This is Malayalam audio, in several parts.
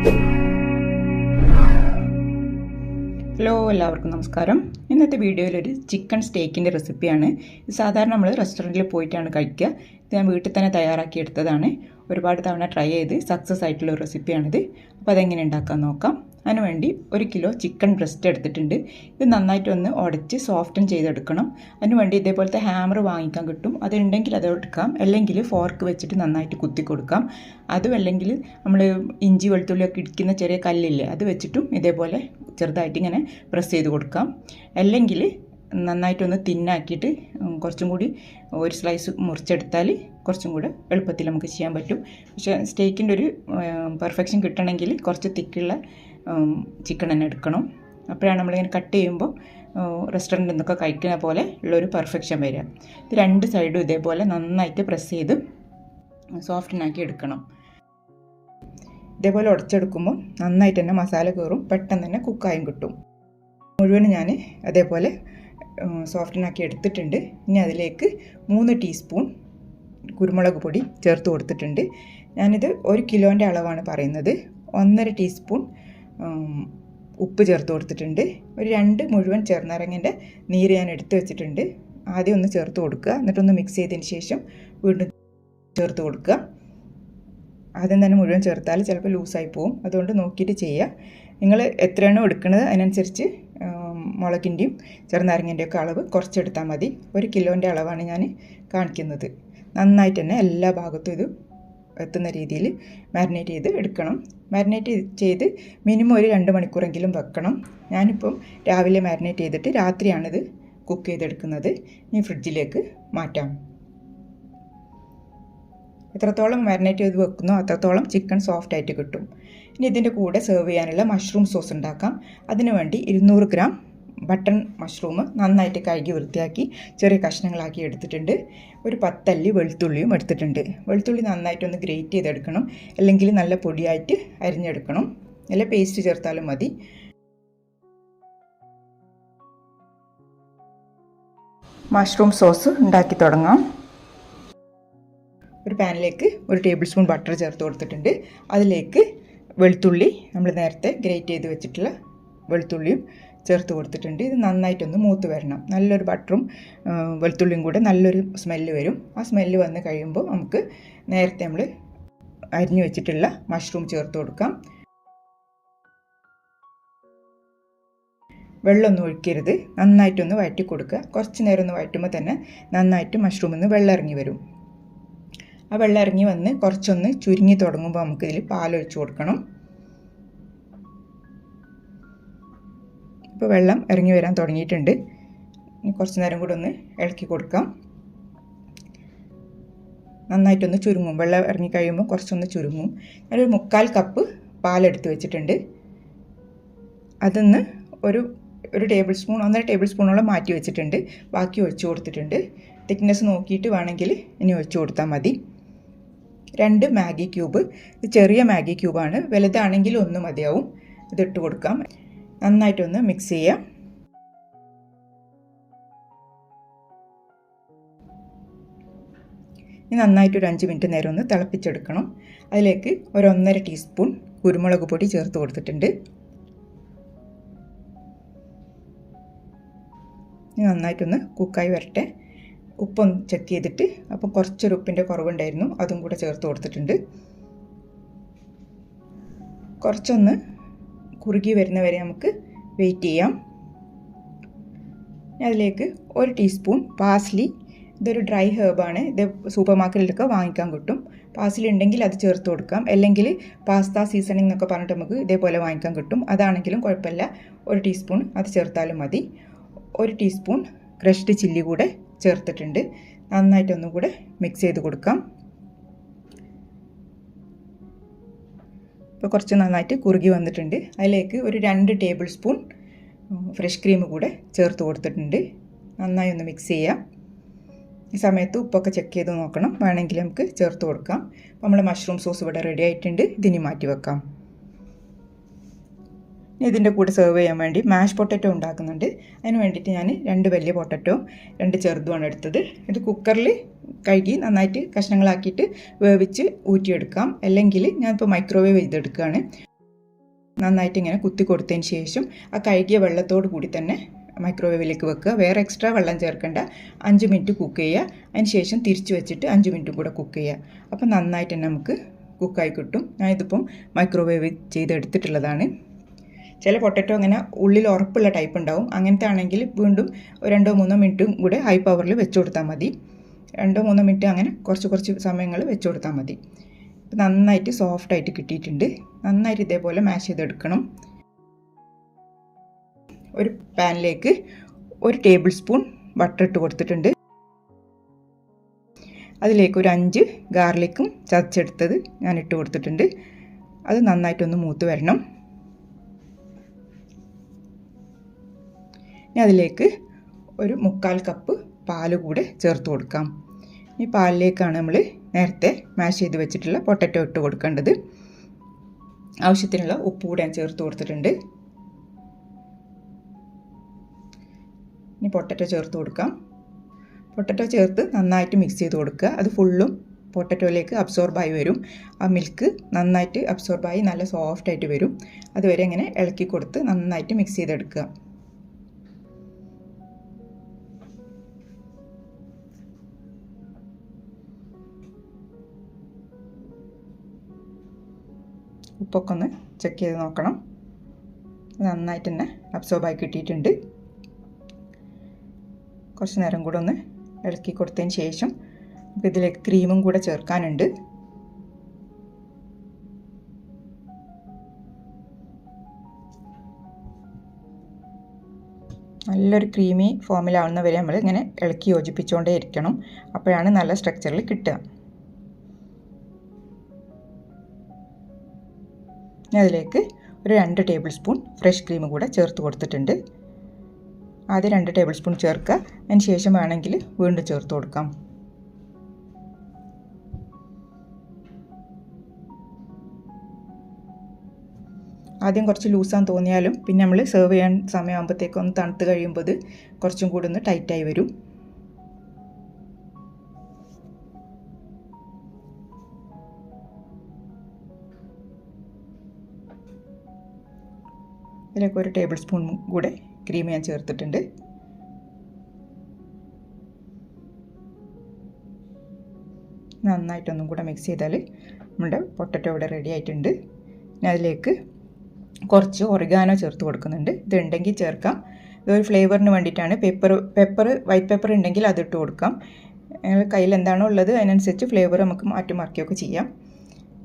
ഹലോ, എല്ലാവർക്കും നമസ്കാരം. ഇന്നത്തെ വീഡിയോയിലൊരു ചിക്കൻ സ്റ്റേക്കിൻ്റെ റെസിപ്പിയാണ്. ഇത് സാധാരണ നമ്മൾ റെസ്റ്റോറൻറ്റിൽ പോയിട്ടാണ് കഴിക്കുക. ഇത് ഞാൻ വീട്ടിൽ തന്നെ തയ്യാറാക്കി എടുത്തതാണ്. ഒരുപാട് തവണ ട്രൈ ചെയ്ത് സക്സസ് ആയിട്ടുള്ള ഒരു റെസിപ്പിയാണിത്. അപ്പോൾ അതെങ്ങനെ ഉണ്ടാക്കാൻ നോക്കാം. അതിനുവേണ്ടി 1 കിലോ ചിക്കൻ ബ്രസ്റ്റ് എടുത്തിട്ടുണ്ട്. ഇത് നന്നായിട്ടൊന്ന് ഉടച്ച് സോഫ്റ്റൻ ചെയ്തെടുക്കണം. അതിനുവേണ്ടി ഇതേപോലത്തെ ഹാമർ വാങ്ങിക്കാൻ കിട്ടും. അതുണ്ടെങ്കിൽ അത് എടുക്കാം, അല്ലെങ്കിൽ ഫോർക്ക് വെച്ചിട്ട് നന്നായിട്ട് കുത്തി കൊടുക്കാം. അതും അല്ലെങ്കിൽ നമ്മൾ ഇഞ്ചി വെളുത്തുള്ളിയൊക്കെ ഇടിക്കുന്ന ചെറിയ കല്ലില്ലേ, അത് വെച്ചിട്ടും ഇതേപോലെ ചെറുതായിട്ട് ഇങ്ങനെ പ്രസ് ചെയ്ത് കൊടുക്കാം. അല്ലെങ്കിൽ നന്നായിട്ടൊന്ന് തിന്നാക്കിയിട്ട് കുറച്ചും കൂടി ഒരു സ്ലൈസ് മുറിച്ചെടുത്താൽ കുറച്ചും കൂടെ എളുപ്പത്തിൽ നമുക്ക് ചെയ്യാൻ പറ്റും. പക്ഷേ സ്റ്റേക്കിൻ്റെ ഒരു പെർഫെക്ഷൻ കിട്ടണമെങ്കിൽ കുറച്ച് തിക്കുള്ള ചിക്കൻ തന്നെ എടുക്കണം. അപ്പോഴാണ് നമ്മളിങ്ങനെ കട്ട് ചെയ്യുമ്പോൾ റെസ്റ്റോറൻറ്റിൽ നിന്നൊക്കെ കഴിക്കുന്ന പോലെ ഉള്ളൊരു പെർഫെക്ഷൻ വരിക. ഇത് 2 സൈഡും ഇതേപോലെ നന്നായിട്ട് പ്രസ് ചെയ്ത് സോഫ്റ്റനാക്കി എടുക്കണം. ഇതേപോലെ ഉടച്ചെടുക്കുമ്പോൾ നന്നായിട്ട് തന്നെ മസാല കയറും, പെട്ടെന്ന് തന്നെ കുക്കായും കിട്ടും. മുഴുവൻ ഞാൻ അതേപോലെ സോഫ്റ്റനാക്കി എടുത്തിട്ടുണ്ട്. ഇനി അതിലേക്ക് 3 ടീസ്പൂൺ കുരുമുളക് പൊടി ചേർത്ത് കൊടുത്തിട്ടുണ്ട്. ഞാനിത് 1 കിലോൻ്റെ അളവാണ് പറയുന്നത്. 1.5 ടീസ്പൂൺ ഉപ്പ് ചേർത്ത് കൊടുത്തിട്ടുണ്ട്. ഒരു 2 മുഴുവൻ ചെറുനാരങ്ങൻ്റെ നീര് ഞാൻ എടുത്ത് വെച്ചിട്ടുണ്ട്. ആദ്യം ഒന്ന് ചേർത്ത് കൊടുക്കുക, എന്നിട്ടൊന്ന് മിക്സ് ചെയ്തതിന് ശേഷം വീണ്ടും ചേർത്ത് കൊടുക്കുക. ആദ്യം തന്നെ മുഴുവൻ ചേർത്താൽ ചിലപ്പോൾ ലൂസായി പോവും, അതുകൊണ്ട് നോക്കിയിട്ട് ചെയ്യുക. നിങ്ങൾ എത്രയാണോ എടുക്കുന്നത് അതിനനുസരിച്ച് മുളകിൻ്റെയും ചെറുനാരങ്ങൻ്റെയും ഒക്കെ അളവ് കുറച്ചെടുത്താൽ മതി. 1 കിലോൻ്റെ അളവാണ് ഞാൻ കാണിക്കുന്നത്. നന്നായിട്ട് തന്നെ എല്ലാ ഭാഗത്തും ഇത് എത്തുന്ന രീതിയിൽ മാരിനേറ്റ് ചെയ്ത് എടുക്കണം. മാരിനേറ്റ് ചെയ്ത് മിനിമം ഒരു 2 മണിക്കൂറെങ്കിലും വെക്കണം. ഞാനിപ്പം രാവിലെ മാരിനേറ്റ് ചെയ്തിട്ട് രാത്രിയാണിത് കുക്ക് ചെയ്തെടുക്കുന്നത്. ഇനി ഫ്രിഡ്ജിലേക്ക് മാറ്റാം. എത്രത്തോളം മാരിനേറ്റ് ചെയ്ത് വെക്കുന്നോ അത്രത്തോളം ചിക്കൻ സോഫ്റ്റ് ആയിട്ട് കിട്ടും. ഇനി ഇതിൻ്റെ കൂടെ സെർവ് ചെയ്യാനുള്ള മഷ്റൂം സോസ് ഉണ്ടാക്കാം. അതിനുവേണ്ടി 200 ഗ്രാം ബട്ടൺ മഷ്റൂം നന്നായിട്ട് കഴുകി വൃത്തിയാക്കി ചെറിയ കഷ്ണങ്ങളാക്കി എടുത്തിട്ടുണ്ട്. ഒരു 10 അല്ലി വെളുത്തുള്ളിയും എടുത്തിട്ടുണ്ട്. വെളുത്തുള്ളി നന്നായിട്ടൊന്ന് ഗ്രേറ്റ് ചെയ്തെടുക്കണം, അല്ലെങ്കിൽ നല്ല പൊടിയായിട്ട് അരിഞ്ഞെടുക്കണം. നല്ല പേസ്റ്റ് ചേർത്താലും മതി. മഷ്റൂം സോസ് ഉണ്ടാക്കി തുടങ്ങാം. ഒരു പാനിലേക്ക് 1 ടേബിൾ സ്പൂൺ ബട്ടർ ചേർത്ത് കൊടുത്തിട്ടുണ്ട്. അതിലേക്ക് വെളുത്തുള്ളി, നമ്മൾ നേരത്തെ ഗ്രേറ്റ് ചെയ്ത് വെച്ചിട്ടുള്ള വെളുത്തുള്ളിയും ചേർത്ത് കൊടുത്തിട്ടുണ്ട്. ഇത് നന്നായിട്ടൊന്ന് മൂത്ത് വരണം. നല്ലൊരു ബട്ടറും വെളുത്തുള്ളിയും കൂടെ നല്ലൊരു സ്മെല്ല് വരും. ആ സ്മെല്ല് വന്ന് കഴിയുമ്പോൾ നമുക്ക് നേരത്തെ നമ്മൾ അരിഞ്ഞു വെച്ചിട്ടുള്ള മഷ്റൂം ചേർത്ത് കൊടുക്കാം. വെള്ളമൊന്നും ഒഴിക്കരുത്, നന്നായിട്ടൊന്ന് വഴറ്റി കൊടുക്കുക. കുറച്ച് നേരം ഒന്ന് വഴറ്റുമ്പോൾ തന്നെ നന്നായിട്ട് മഷ്റൂമിൽ നിന്ന് വെള്ളം ഇറങ്ങി വരും. ആ വെള്ളം ഇറങ്ങി വന്ന് കുറച്ചൊന്ന് ചുരുങ്ങി തുടങ്ങുമ്പോൾ നമുക്കിതിൽ പാലൊഴിച്ച് കൊടുക്കണം. ഇപ്പോൾ വെള്ളം ഇറങ്ങി വരാൻ തുടങ്ങിയിട്ടുണ്ട്. ഇനി കുറച്ച് നേരം കൂടെ ഒന്ന് ഇളക്കി കൊടുക്കാം. നന്നായിട്ടൊന്ന് ചുരുങ്ങും. വെള്ളം ഇറങ്ങി കഴിയുമ്പോൾ കുറച്ചൊന്ന് ചുരുങ്ങും. ഞാനൊരു 3/4 കപ്പ് പാലെടുത്ത് വെച്ചിട്ടുണ്ട്. അതൊന്ന് ഒരു ടേബിൾ സ്പൂൺ 1.5 ടേബിൾ സ്പൂണോളം മാറ്റി വെച്ചിട്ടുണ്ട്. ബാക്കി ഒഴിച്ച് കൊടുത്തിട്ടുണ്ട്. തിക്നെസ് നോക്കിയിട്ട് വേണമെങ്കിൽ ഇനി ഒഴിച്ച് കൊടുത്താൽ മതി. 2 മാഗി ക്യൂബ്, ഇത് ചെറിയ മാഗി ക്യൂബാണ്, വലുതാണെങ്കിൽ 1 മതിയാവും. ഇതിട്ട് കൊടുക്കാം. നന്നായിട്ടൊന്ന് മിക്സ് ചെയ്യാം. ഇനി നന്നായിട്ട് ഒരു 5 മിനിറ്റ് നേരം ഒന്ന് തിളപ്പിച്ചെടുക്കണം. അതിലേക്ക് ഒരു 1.5 ടീസ്പൂൺ കുരുമുളക് പൊടി ചേർത്ത് കൊടുത്തിട്ടുണ്ട്. ഇനി നന്നായിട്ടൊന്ന് കുക്കായി വരട്ടെ. ഉപ്പൊന്ന് ചെക്ക് ചെയ്തിട്ട്, അപ്പം കുറച്ചൊരു ഉപ്പിൻ്റെ കുറവുണ്ടായിരുന്നു, അതും കൂടെ ചേർത്ത് കൊടുത്തിട്ടുണ്ട്. കുറച്ചൊന്ന് കുറുകി വരുന്നവരെ നമുക്ക് വെയിറ്റ് ചെയ്യാം. അതിലേക്ക് 1 ടീസ്പൂൺ പാസ്ലി, ഇതൊരു ഡ്രൈ ഹെർബാണ്. ഇത് സൂപ്പർ മാർക്കറ്റിലൊക്കെ വാങ്ങിക്കാൻ കിട്ടും. പാസ്ലി ഉണ്ടെങ്കിൽ അത് ചേർത്ത് കൊടുക്കാം, അല്ലെങ്കിൽ പാസ്ത സീസണിംഗ് എന്നൊക്കെ പറഞ്ഞിട്ട് നമുക്ക് ഇതേപോലെ വാങ്ങിക്കാൻ കിട്ടും. അതാണെങ്കിലും കുഴപ്പമില്ല, 1 ടീസ്പൂൺ അത് ചേർത്താലും മതി. 1 ടീസ്പൂൺ ക്രഷ്ഡ് ചില്ലി കൂടെ ചേർത്തിട്ടുണ്ട്. നന്നായിട്ടൊന്നും കൂടെ മിക്സ് ചെയ്ത് കൊടുക്കാം. ഇപ്പോൾ കുറച്ച് നന്നായിട്ട് കുറുകി വന്നിട്ടുണ്ട്. അതിലേക്ക് ഒരു 2 ടേബിൾ സ്പൂൺ ഫ്രഷ് ക്രീം കൂടെ ചേർത്ത് കൊടുത്തിട്ടുണ്ട്. നന്നായി ഒന്ന് മിക്സ് ചെയ്യാം. ഈ സമയത്ത് ഉപ്പൊക്കെ ചെക്ക് ചെയ്ത് നോക്കണം, വേണമെങ്കിൽ നമുക്ക് ചേർത്ത് കൊടുക്കാം. അപ്പോൾ നമ്മൾ മഷ്റൂം സോസ് ഇവിടെ റെഡി ആയിട്ടുണ്ട്. ഇതിനി മാറ്റി വെക്കാം. ഇതിൻ്റെ കൂടെ സെർവ് ചെയ്യാൻ വേണ്ടി മാഷ് പൊട്ടറ്റോ ഉണ്ടാക്കുന്നുണ്ട്. അതിന് വേണ്ടിയിട്ട് ഞാൻ 2 വലിയ പൊട്ടറ്റോ 2 ചെറുതുമാണ് എടുത്തത്. ഇത് കുക്കറിൽ കഴുകി നന്നായിട്ട് കഷ്ണങ്ങളാക്കിയിട്ട് വേവിച്ച് ഊറ്റിയെടുക്കാം. അല്ലെങ്കിൽ ഞാനിപ്പോൾ മൈക്രോവേവ് ചെയ്തെടുക്കുകയാണ്. നന്നായിട്ട് ഇങ്ങനെ കുത്തി കൊടുത്തതിന് ശേഷം ആ കഴുകിയ വെള്ളത്തോട് കൂടി തന്നെ മൈക്രോവേവിലേക്ക് വെക്കുക. വേറെ എക്സ്ട്രാ വെള്ളം ചേർക്കേണ്ട. 5 മിനിറ്റ് കുക്ക് ചെയ്യുക. അതിന് ശേഷം തിരിച്ച് വെച്ചിട്ട് 5 മിനിറ്റും കൂടെ കുക്ക് ചെയ്യുക. അപ്പോൾ നന്നായിട്ട് തന്നെ നമുക്ക് കുക്കായി കിട്ടും. ഞാനിതിപ്പം മൈക്രോവേവ് ചെയ്തെടുത്തിട്ടുള്ളതാണ്. ചില പൊട്ടറ്റോ ഇങ്ങനെ ഉള്ളിൽ ഉറപ്പുള്ള ടൈപ്പ് ഉണ്ടാവും. അങ്ങനത്തെ ആണെങ്കിൽ വീണ്ടും 2-3 മിനിറ്റും കൂടെ ഹൈ പവറിൽ വെച്ച് കൊടുത്താൽ മതി. 2-3 മിനിറ്റ് അങ്ങനെ കുറച്ച് സമയങ്ങൾ വെച്ച് കൊടുത്താൽ മതി. അപ്പോൾ നന്നായിട്ട് സോഫ്റ്റായിട്ട് കിട്ടിയിട്ടുണ്ട്. നന്നായിട്ട് ഇതേപോലെ മാഷ് ചെയ്തെടുക്കണം. ഒരു പാനിലേക്ക് 1 ടേബിൾ സ്പൂൺ ബട്ടർ ഇട്ട് കൊടുത്തിട്ടുണ്ട്. അതിലേക്ക് ഒരു 5 ഗാർലിക്കും ചതച്ചെടുത്തത് ഞാൻ ഇട്ട് കൊടുത്തിട്ടുണ്ട്. അത് നന്നായിട്ടൊന്ന് മൂത്ത് വരണം. ഇനി അതിലേക്ക് ഒരു 1/4 കപ്പ് പാൽ കൂടെ ചേർത്ത് കൊടുക്കാം. ഈ പാലിലേക്കാണ് നമ്മൾ നേരത്തെ മാഷ് ചെയ്ത് വെച്ചിട്ടുള്ള പൊട്ടറ്റോ ഇട്ട് കൊടുക്കേണ്ടത്. ആവശ്യത്തിനുള്ള ഉപ്പ് കൂടെ ഞാൻ ചേർത്ത് കൊടുത്തിട്ടുണ്ട്. ഇനി പൊട്ടറ്റോ ചേർത്ത് കൊടുക്കാം. പൊട്ടറ്റോ ചേർത്ത് നന്നായിട്ട് മിക്സ് ചെയ്ത് കൊടുക്കുക. അത് ഫുള്ളും പൊട്ടറ്റോയിലേക്ക് അബ്സോർബായി വരും. ആ മിൽക്ക് നന്നായിട്ട് അബ്സോർബായി നല്ല സോഫ്റ്റായിട്ട് വരും. അതുവരെ ഇങ്ങനെ ഇളക്കി കൊടുത്ത് നന്നായിട്ട് മിക്സ് ചെയ്തെടുക്കുക. ഉപ്പൊക്കെ ഒന്ന് ചെക്ക് ചെയ്ത് നോക്കണം. നന്നായിട്ട് തന്നെ അബ്സോർബായി കിട്ടിയിട്ടുണ്ട്. കുറച്ച് നേരം കൂടെ ഒന്ന് ഇളക്കി കൊടുത്തതിന് ശേഷം ഇതിലേക്ക് ക്രീമും കൂടെ ചേർക്കാനുണ്ട്. നല്ലൊരു ക്രീമി ഫോമിലാവുന്നവരെ നമ്മൾ ഇങ്ങനെ ഇളക്കി യോജിപ്പിച്ചുകൊണ്ടേ ഇരിക്കണം. അപ്പോഴാണ് നല്ല സ്ട്രക്ചറിൽ കിട്ടുക. അതിലേക്ക് ഒരു 2 ടേബിൾ സ്പൂൺ ഫ്രഷ് ക്രീം കൂടെ ചേർത്ത് കൊടുത്തിട്ടുണ്ട്. ആദ്യം 2 ടേബിൾ സ്പൂൺ ചേർക്കുക. അതിന് ശേഷം വേണമെങ്കിൽ വീണ്ടും ചേർത്ത് കൊടുക്കാം. ആദ്യം കുറച്ച് ലൂസാന്ന് തോന്നിയാലും പിന്നെ നമ്മൾ സെർവ് ചെയ്യാൻ സമയമാകുമ്പോഴത്തേക്കും ഒന്ന് തണുത്ത് കഴിയുമ്പോൾ ഇത് കുറച്ചും കൂടി ഒന്ന് ടൈറ്റായി വരും. ഇതിലേക്ക് 1 ടേബിൾ സ്പൂൺ കൂടെ ക്രീം ഞാൻ ചേർത്തിട്ടുണ്ട്. നന്നായിട്ടൊന്നും കൂടെ മിക്സ് ചെയ്താൽ നമ്മുടെ പൊട്ടറ്റോ ഇവിടെ റെഡി ആയിട്ടുണ്ട്. ഇനി അതിലേക്ക് കുറച്ച് ഒറിഗാനോ ചേർത്ത് കൊടുക്കുന്നുണ്ട്. ഇതുണ്ടെങ്കിൽ ചേർക്കാം. ഇതൊരു ഫ്ലേവറിന് വേണ്ടിയിട്ടാണ്. വൈറ്റ് പെപ്പർ ഉണ്ടെങ്കിൽ അതിട്ട് കൊടുക്കാം. ഞങ്ങൾ കയ്യിൽ എന്താണോ ഉള്ളത് അതിനനുസരിച്ച് ഫ്ലേവർ നമുക്ക് മാറ്റുമറിക്കുകയൊക്കെ ചെയ്യാം.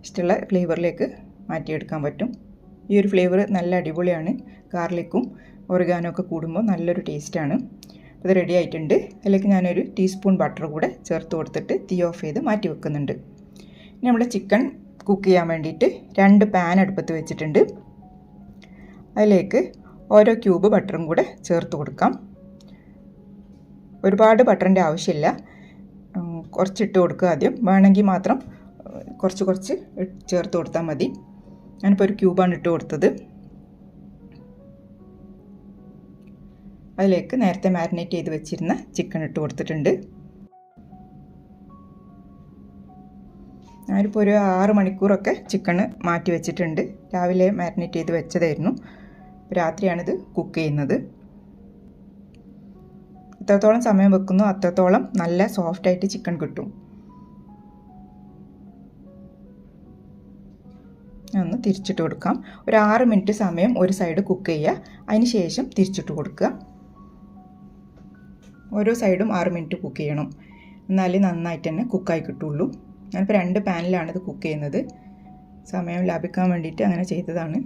ഇഷ്ടമുള്ള ഫ്ലേവറിലേക്ക് മാറ്റിയെടുക്കാൻ പറ്റും. ഈ ഒരു ഫ്ലേവർ നല്ല അടിപൊളിയാണ്. ഗാർലിക്കും ഒറിഗാനോ ഒക്കെ കൂടുമ്പോൾ നല്ലൊരു ടേസ്റ്റാണ്. അപ്പോൾ ഇത് റെഡി ആയിട്ടുണ്ട്. അതിലേക്ക് ഞാനൊരു ടീസ്പൂൺ ബട്ടർ കൂടെ ചേർത്ത് കൊടുത്തിട്ട് തീ ഓഫ് ചെയ്ത് മാറ്റി വെക്കുന്നുണ്ട്. ഇനി നമ്മൾ ചിക്കൻ കുക്ക് ചെയ്യാൻ വേണ്ടിയിട്ട് 2 പാൻ അടുപ്പത്ത് വെച്ചിട്ടുണ്ട്. അതിലേക്ക് ഓരോ ക്യൂബ് ബട്ടറും കൂടെ ചേർത്ത് കൊടുക്കാം. ഒരുപാട് ബട്ടറിൻ്റെ ആവശ്യമില്ല. കുറച്ചിട്ട് കൊടുക്കുക. ആദ്യം വേണമെങ്കിൽ മാത്രം കുറച്ച് ചേർത്ത് കൊടുത്താൽ മതി. ഞാനിപ്പോൾ ഒരു ക്യൂബാണ് ഇട്ട് കൊടുത്തത്. അതിലേക്ക് നേരത്തെ മാരിനേറ്റ് ചെയ്ത് വെച്ചിരുന്ന ചിക്കൻ ഇട്ട് കൊടുത്തിട്ടുണ്ട്. ഞാനിപ്പോൾ ഒരു 6 മണിക്കൂറൊക്കെ ചിക്കൻ മാറ്റി വെച്ചിട്ടുണ്ട്. രാവിലെ മാരിനേറ്റ് ചെയ്ത് വെച്ചതായിരുന്നു. രാത്രിയാണിത് കുക്ക് ചെയ്യുന്നത്. എത്രത്തോളം സമയം വെക്കുന്നു അത്രത്തോളം നല്ല സോഫ്റ്റായിട്ട് ചിക്കൻ കിട്ടും. ഒന്ന് തിരിച്ചിട്ട് കൊടുക്കാം. ഒരു 6 മിനിറ്റ് സമയം ഒരു സൈഡ് കുക്ക് ചെയ്യുക. അതിന് ശേഷം തിരിച്ചിട്ട് കൊടുക്കുക. ഓരോ സൈഡും 6 മിനിറ്റ് കുക്ക് ചെയ്യണം. എന്നാലേ നന്നായിട്ട് തന്നെ കുക്കായി കിട്ടുള്ളൂ. ഞാനിപ്പോൾ 2 പാനിലാണ് ഇത് കുക്ക് ചെയ്യുന്നത്. സമയം ലാഭിക്കാൻ വേണ്ടിയിട്ട് അങ്ങനെ ചെയ്തതാണ്.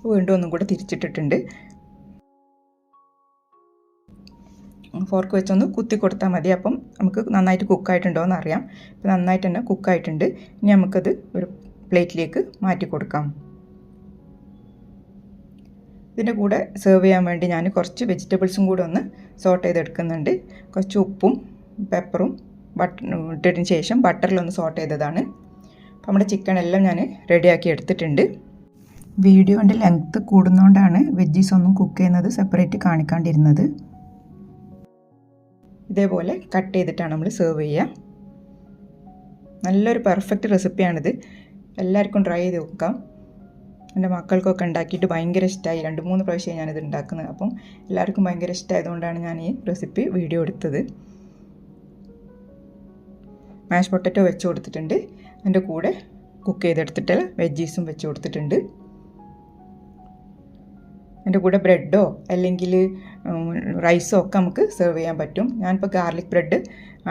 വീണ്ടും ഒന്നും കൂടെ തിരിച്ചിട്ടിട്ടുണ്ട്. ഫോർക്ക് വെച്ചൊന്ന് കുത്തി കൊടുത്താൽ മതി. അപ്പം നമുക്ക് നന്നായിട്ട് കുക്കായിട്ടുണ്ടോ എന്ന് അറിയാം. ഇപ്പം നന്നായിട്ട് തന്നെ കുക്കായിട്ടുണ്ട്. ഇനി നമുക്കത് ഒരു പ്ലേറ്റിലേക്ക് മാറ്റി കൊടുക്കാം. ഇതിൻ്റെ കൂടെ സെർവ് ചെയ്യാൻ വേണ്ടി ഞാൻ കുറച്ച് വെജിറ്റബിൾസും കൂടെ ഒന്ന് സോട്ട് ചെയ്തെടുക്കുന്നുണ്ട്. കുറച്ച് ഉപ്പും പെപ്പറും ഇട്ടതിന് ശേഷം ബട്ടറിലൊന്ന് സോട്ട് ചെയ്തതാണ്. അപ്പോൾ നമ്മുടെ ചിക്കൻ എല്ലാം ഞാൻ റെഡിയാക്കി എടുത്തിട്ടുണ്ട്. വീഡിയോൻ്റെ ലെങ്ത്ത് കൂടുന്നതുകൊണ്ടാണ് വെജീസ് ഒന്നും കുക്ക് ചെയ്യുന്നത് സെപ്പറേറ്റ് കാണിക്കാണ്ടിരുന്നത്. ഇതേപോലെ കട്ട് ചെയ്തിട്ടാണ് നമ്മൾ സെർവ് ചെയ്യുക. നല്ലൊരു പെർഫെക്റ്റ് റെസിപ്പിയാണിത്. എല്ലാവർക്കും ട്രൈ ചെയ്ത് നോക്കാം. എൻ്റെ മക്കൾക്കൊക്കെ ഉണ്ടാക്കിയിട്ട് ഭയങ്കര ഇഷ്ടമായി. 2-3 പ്രാവശ്യമായി ഞാനിത് ഉണ്ടാക്കുന്നത്. അപ്പം എല്ലാവർക്കും ഭയങ്കര ഇഷ്ടമായതുകൊണ്ടാണ് ഞാൻ ഈ റെസിപ്പി വീഡിയോ എടുത്തത്. മാഷ് പൊട്ടറ്റോ വെച്ച് കൊടുത്തിട്ടുണ്ട്. അതിൻ്റെ കൂടെ കുക്ക് ചെയ്തെടുത്തിട്ട് വെജീസും വെച്ച് കൊടുത്തിട്ടുണ്ട്. അതിൻ്റെ കൂടെ ബ്രെഡോ അല്ലെങ്കിൽ റൈസോ ഒക്കെ നമുക്ക് സെർവ് ചെയ്യാൻ പറ്റും. ഞാനിപ്പോൾ ഗാർലിക് ബ്രെഡ്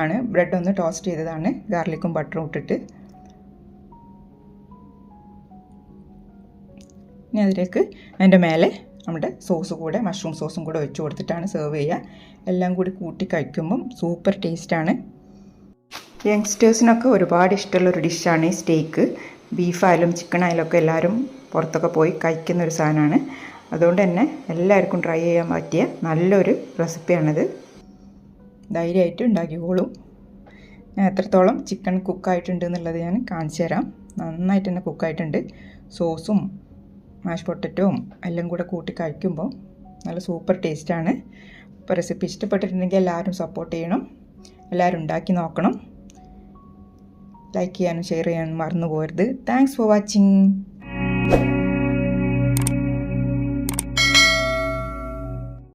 ആണ്. ബ്രെഡ് ഒന്ന് ടോസ്റ്റ് ചെയ്തതാണ്, ഗാർലിക്കും ബട്ടറും ഇട്ടിട്ട്. ഇനി അതിലേക്ക് അതിൻ്റെ മേലെ നമ്മുടെ സോസ് കൂടെ, മഷ്റൂം സോസും കൂടെ വെച്ച് കൊടുത്തിട്ടാണ് സെർവ് ചെയ്യുക. എല്ലാം കൂടി കൂട്ടി കഴിക്കുമ്പം സൂപ്പർ ടേസ്റ്റാണ്. യങ്സ്റ്റേഴ്സിനൊക്കെ ഒരുപാട് ഇഷ്ടമുള്ളൊരു ഡിഷാണ് ഈ സ്റ്റേക്ക്. ബീഫായാലും ചിക്കനായാലും ഒക്കെ എല്ലാവരും പുറത്തൊക്കെ പോയി കഴിക്കുന്നൊരു സാധനമാണ്. അതുകൊണ്ട് തന്നെ എല്ലാവർക്കും ട്രൈ ചെയ്യാൻ പറ്റിയ നല്ലൊരു റെസിപ്പിയാണിത്. ധൈര്യമായിട്ട് ഉണ്ടാക്കിക്കോളും. ഞാൻ എത്രത്തോളം ചിക്കൻ കുക്കായിട്ടുണ്ട് എന്നുള്ളത് ഞാൻ കാണിച്ചു തരാം. നന്നായിട്ട് തന്നെ കുക്കായിട്ടുണ്ട്. സോസും മാഷ് പൊട്ടറ്റോവും എല്ലാം കൂടെ കൂട്ടി കഴിക്കുമ്പോൾ നല്ല സൂപ്പർ ടേസ്റ്റാണ്. അപ്പോൾ റെസിപ്പി ഇഷ്ടപ്പെട്ടിട്ടുണ്ടെങ്കിൽ എല്ലാവരും സപ്പോർട്ട് ചെയ്യണം. എല്ലാവരും ഉണ്ടാക്കി നോക്കണം. ലൈക്ക് ചെയ്യാനും ഷെയർ ചെയ്യാനും മറന്നു പോകരുത്. Thanks for watching.